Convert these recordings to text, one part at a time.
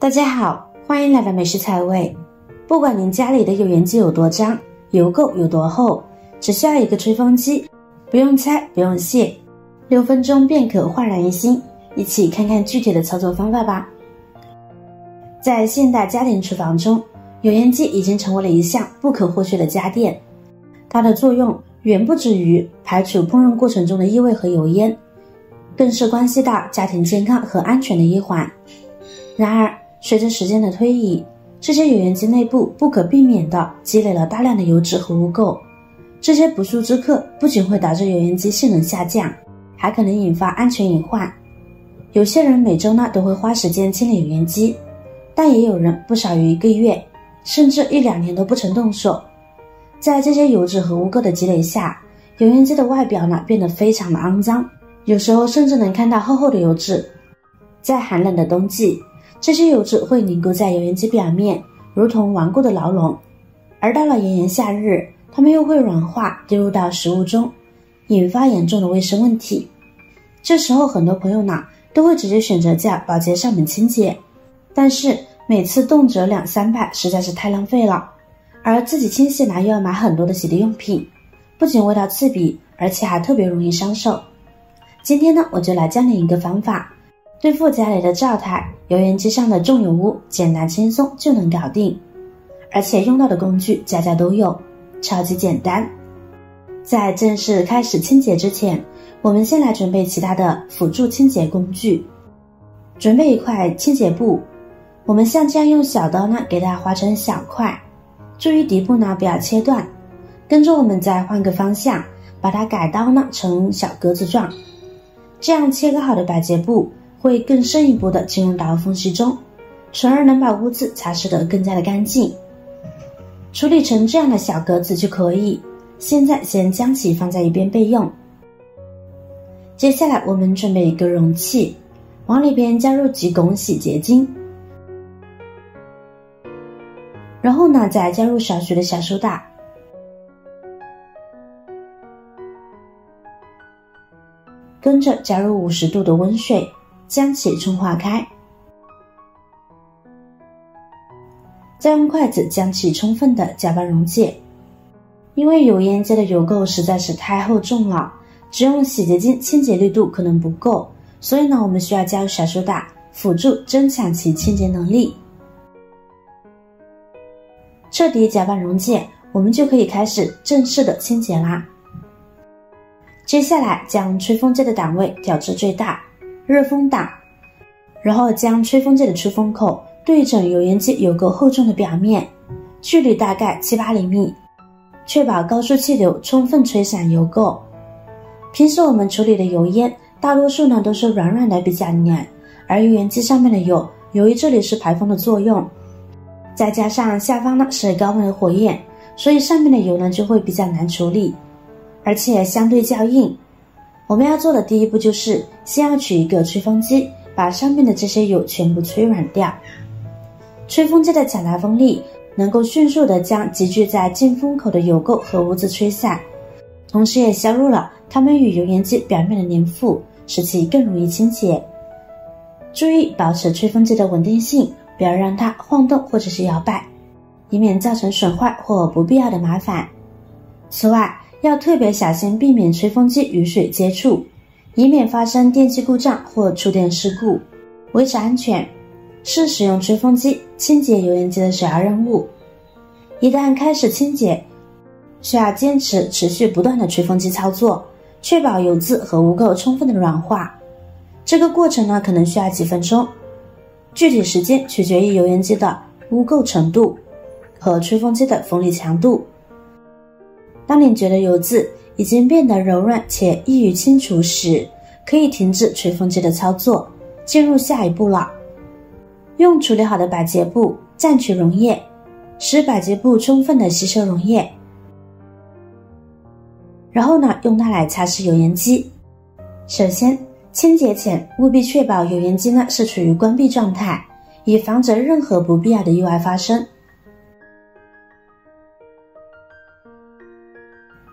大家好，欢迎来到美食采味。不管您家里的油烟机有多脏，油垢有多厚，只需要一个吹风机，不用拆不用卸，6分钟便可焕然一新。一起看看具体的操作方法吧。在现代家庭厨房中，油烟机已经成为了一项不可或缺的家电。它的作用远不止于排除烹饪过程中的异味和油烟，更是关系到家庭健康和安全的一环。然而，随着时间的推移，这些油烟机内部不可避免地积累了大量的油脂和污垢。这些不速之客不仅会导致油烟机性能下降，还可能引发安全隐患。有些人每周都会花时间清理油烟机，但也有人不少于1个月，甚至1-2年都不曾动手。在这些油脂和污垢的积累下，油烟机的外表变得非常的肮脏，有时候甚至能看到厚厚的油脂。在寒冷的冬季，这些油脂会凝固在油烟机表面，如同顽固的牢笼，而到了炎炎夏日，它们又会软化丢入到食物中，引发严重的卫生问题。这时候很多朋友都会直接选择叫保洁上门清洁，但是每次动辄200-300实在是太浪费了，而自己清洗又要买很多的洗涤用品，不仅味道刺鼻，而且还特别容易伤手。今天我就来教你一个方法，对付家里的灶台、油烟机上的重油污，简单轻松就能搞定，而且用到的工具家家都有，超级简单。在正式开始清洁之前，我们先来准备其他的辅助清洁工具。准备一块清洁布，我们像这样用小刀给它划成小块，注意底部不要切断。跟着我们再换个方向，把它改刀成小格子状，这样切割好的百洁布会更深一步的进入到缝隙中，从而能把污渍擦拭得更加的干净。处理成这样的小格子就可以，现在先将其放在一边备用。接下来我们准备一个容器，往里边加入几汞洗洁精，然后再加入少许的小苏打，跟着加入50度的温水，将其冲化开，再用筷子将其充分的搅拌溶解。因为油烟机的油垢实在是太厚重了，只用洗洁精清洁力度可能不够，所以我们需要加入小苏打辅助增强其清洁能力。彻底搅拌溶解，我们就可以开始正式的清洁啦。接下来将吹风机的档位调至最大，热风档，然后将吹风机的出风口对准油烟机油垢厚重的表面，距离大概7-8厘米，确保高速气流充分吹散油垢。平时我们处理的油烟大多数都是软软的比较黏，而油烟机上面的油，由于这里是排风的作用，再加上下方是高温的火焰，所以上面的油就会比较难处理，而且相对较硬。我们要做的第一步就是先要取一个吹风机，把上面的这些油全部吹软掉。吹风机的强大风力能够迅速的将积聚在进风口的油垢和污渍吹散，同时也削弱了它们与油烟机表面的粘附，使其更容易清洁。注意保持吹风机的稳定性，不要让它晃动或者是摇摆，以免造成损坏或不必要的麻烦。此外，要特别小心避免吹风机与水接触，以免发生电器故障或触电事故。维持安全是使用吹风机清洁油烟机的首要任务。一旦开始清洁，需要坚持持续不断的吹风机操作，确保油渍和污垢充分的软化。这个过程可能需要几分钟，具体时间取决于油烟机的污垢程度和吹风机的风力强度。当你觉得油渍已经变得柔软且易于清除时，可以停止吹风机的操作，进入下一步了。用处理好的百洁布蘸取溶液，使百洁布充分的吸收溶液，然后用它来擦拭油烟机。首先，清洁前务必确保油烟机是处于关闭状态，以防止任何不必要的意外发生。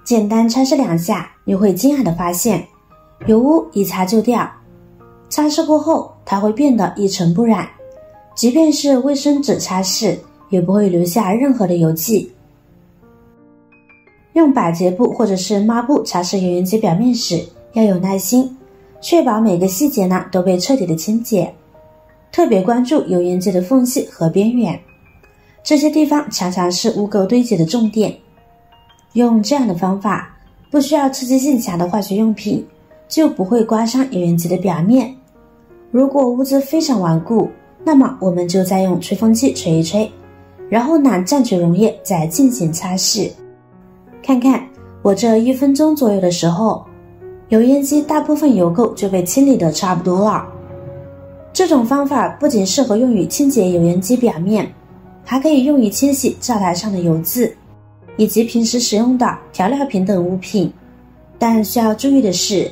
简单擦拭2下，你会惊讶地发现，油污一擦就掉。擦拭过后，它会变得一尘不染，即便是卫生纸擦拭，也不会留下任何的油迹。用百洁布或者是抹布擦拭油烟机表面时，要有耐心，确保每个细节呢都被彻底的清洁。特别关注油烟机的缝隙和边缘，这些地方常常是污垢堆积的重点。用这样的方法，不需要刺激性强的化学用品，就不会刮伤油烟机的表面。如果污渍非常顽固，那么我们就再用吹风机吹一吹，然后呢蘸取溶液再进行擦拭。看看我这1分钟左右的时候，油烟机大部分油垢就被清理得差不多了。这种方法不仅适合用于清洁油烟机表面，还可以用于清洗灶台上的油渍，以及平时使用的调料瓶等物品。但需要注意的是，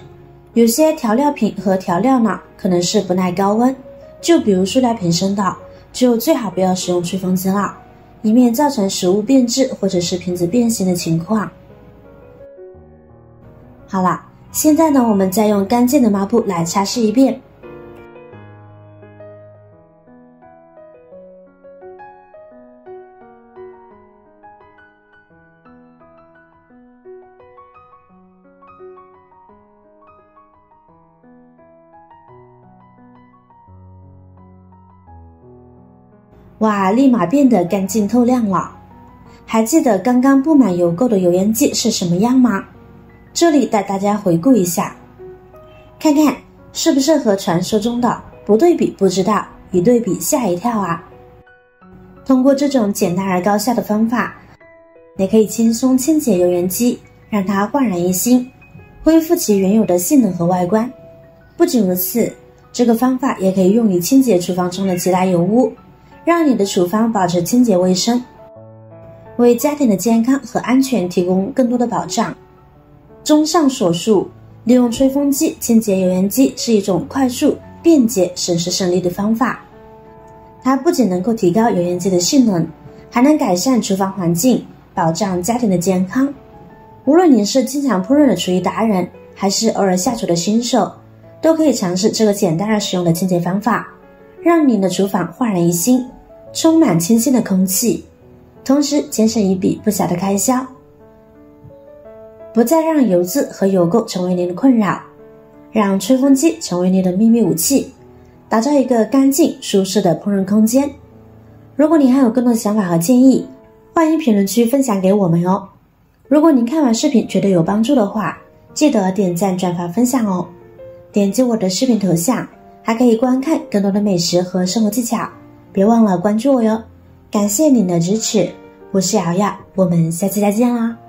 有些调料瓶和调料呢可能是不耐高温，就比如塑料瓶身的，就最好不要使用吹风机了，以免造成食物变质或者是瓶子变形的情况。好了，现在呢我们再用干净的抹布来擦拭一遍。哇，立马变得干净透亮了。还记得刚刚布满油垢的油烟机是什么样吗？这里带大家回顾一下，看看是不是和传说中的不对比不知道，一对比吓一跳啊。通过这种简单而高效的方法，你可以轻松清洁油烟机，让它焕然一新，恢复其原有的性能和外观。不仅如此，这个方法也可以用于清洁厨房中的其他油污，让你的厨房保持清洁卫生，为家庭的健康和安全提供更多的保障。综上所述，利用吹风机清洁油烟机是一种快速、便捷、省时省力的方法。它不仅能够提高油烟机的性能，还能改善厨房环境，保障家庭的健康。无论您是经常烹饪的厨艺达人，还是偶尔下厨的新手，都可以尝试这个简单而实用的清洁方法，让您的厨房焕然一新，充满清新的空气，同时节省一笔不小的开销，不再让油渍和油垢成为您的困扰，让吹风机成为您的秘密武器，打造一个干净舒适的烹饪空间。如果您还有更多的想法和建议，欢迎评论区分享给我们哦。如果您看完视频觉得有帮助的话，记得点赞转发分享哦。点击我的视频头像，还可以观看更多的美食和生活技巧，别忘了关注我哟。感谢您的支持，我是瑶瑶，我们下期再见啦。